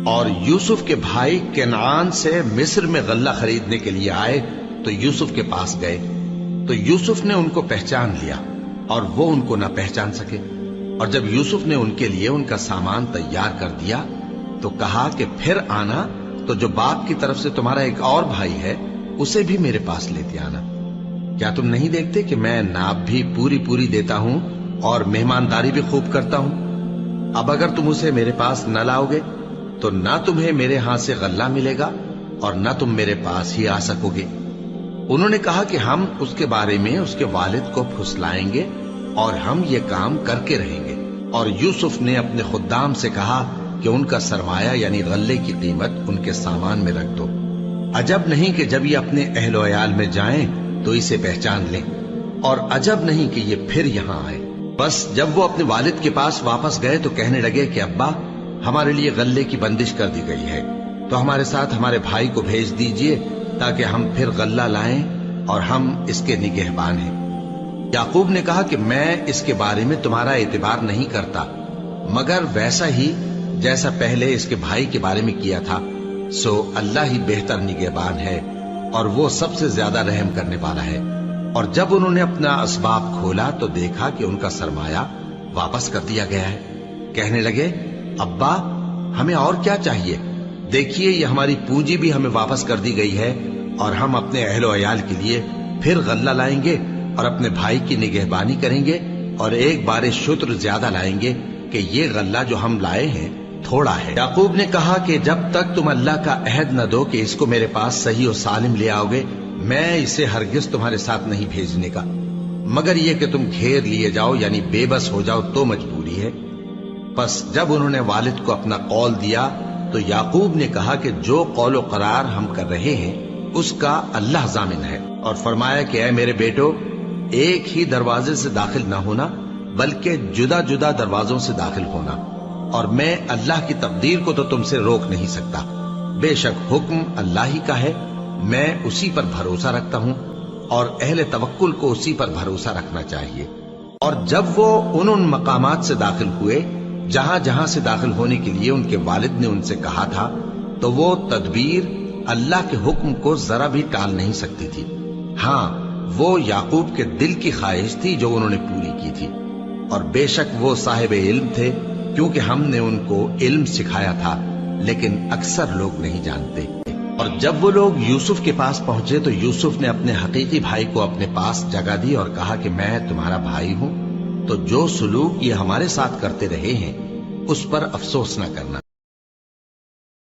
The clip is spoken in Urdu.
اور یوسف کے بھائی کنعان سے مصر میں غلہ خریدنے کے لیے آئے تو یوسف کے پاس گئے، تو یوسف نے ان کو پہچان لیا اور وہ ان کو نہ پہچان سکے۔ اور جب یوسف نے ان کے لیے ان کا سامان تیار کر دیا تو کہا کہ پھر آنا تو جو باپ کی طرف سے تمہارا ایک اور بھائی ہے اسے بھی میرے پاس لیتے آنا۔ کیا تم نہیں دیکھتے کہ میں ناب بھی پوری پوری دیتا ہوں اور مہمانداری بھی خوب کرتا ہوں؟ اب اگر تم اسے میرے پاس نہ لاؤ گے تو نہ تمہیں میرے ہاں سے غلہ ملے گا اور نہ تم میرے پاس ہی آ سکو گے۔ انہوں نے کہا کہ ہم اس کے بارے میں اس کے والد کو پھسلائیں گے اور ہم یہ کام کر کے رہیں گے۔ اور یوسف نے اپنے خدام سے کہا کہ ان کا سرمایہ یعنی غلے کی قیمت ان کے سامان میں رکھ دو۔ عجب نہیں کہ جب یہ اپنے اہل و عیال میں جائیں تو اسے پہچان لیں، اور عجب نہیں کہ یہ پھر یہاں آئے۔ بس جب وہ اپنے والد کے پاس واپس گئے تو کہنے لگے کہ ابا، ہمارے لیے غلے کی بندش کر دی گئی ہے، تو ہمارے ساتھ ہمارے بھائی کو بھیج دیجئے تاکہ ہم پھر غلہ لائیں اور ہم اس کے نگہبان ہیں۔ یعقوب نے کہا کہ میں اس کے بارے میں تمہارا اعتبار نہیں کرتا، مگر ویسا ہی جیسا پہلے اس کے بھائی کے بارے میں کیا تھا، سو اللہ ہی بہتر نگہبان ہے اور وہ سب سے زیادہ رحم کرنے والا ہے۔ اور جب انہوں نے اپنا اسباب کھولا تو دیکھا کہ ان کا سرمایہ واپس کر دیا گیا ہے۔ کہنے لگے، ابا، ہمیں اور کیا چاہیے؟ دیکھیے یہ ہماری پونجی بھی ہمیں واپس کر دی گئی ہے، اور ہم اپنے اہل و عیال کے لیے پھر غلہ لائیں گے اور اپنے بھائی کی نگہبانی کریں گے، اور ایک بار شتر زیادہ لائیں گے کہ یہ غلہ جو ہم لائے ہیں تھوڑا ہے۔ یعقوب نے کہا کہ جب تک تم اللہ کا عہد نہ دو کہ اس کو میرے پاس صحیح و سالم لے آؤ گے، میں اسے ہرگز تمہارے ساتھ نہیں بھیجنے کا، مگر یہ کہ تم گھیر لیے جاؤ یعنی بے بس ہو جاؤ تو مجبوری ہے۔ پس جب انہوں نے والد کو اپنا قول دیا تو یعقوب نے کہا کہ جو قول و قرار ہم کر رہے ہیں اس کا اللہ ضامن ہے، اور فرمایا کہ اے میرے بیٹو، ایک ہی دروازے سے داخل نہ ہونا بلکہ جدا جدا دروازوں سے داخل ہونا، اور میں اللہ کی تقدیر کو تو تم سے روک نہیں سکتا۔ بے شک حکم اللہ ہی کا ہے، میں اسی پر بھروسہ رکھتا ہوں، اور اہل توکل کو اسی پر بھروسہ رکھنا چاہیے۔ اور جب وہ ان مقامات سے داخل ہوئے جہاں جہاں سے داخل ہونے کے لیے ان کے والد نے ان سے کہا تھا، تو وہ تدبیر اللہ کے حکم کو ذرا بھی ٹال نہیں سکتی تھی۔ ہاں، وہ یعقوب کے دل کی خواہش تھی جو انہوں نے پوری کی تھی، اور بے شک وہ صاحب علم تھے، کیونکہ ہم نے ان کو علم سکھایا تھا، لیکن اکثر لوگ نہیں جانتے۔ اور جب وہ لوگ یوسف کے پاس پہنچے تو یوسف نے اپنے حقیقی بھائی کو اپنے پاس جگہ دی اور کہا کہ میں تمہارا بھائی ہوں، تو جو سلوک یہ ہمارے ساتھ کرتے رہے ہیں اس پر افسوس نہ کرنا،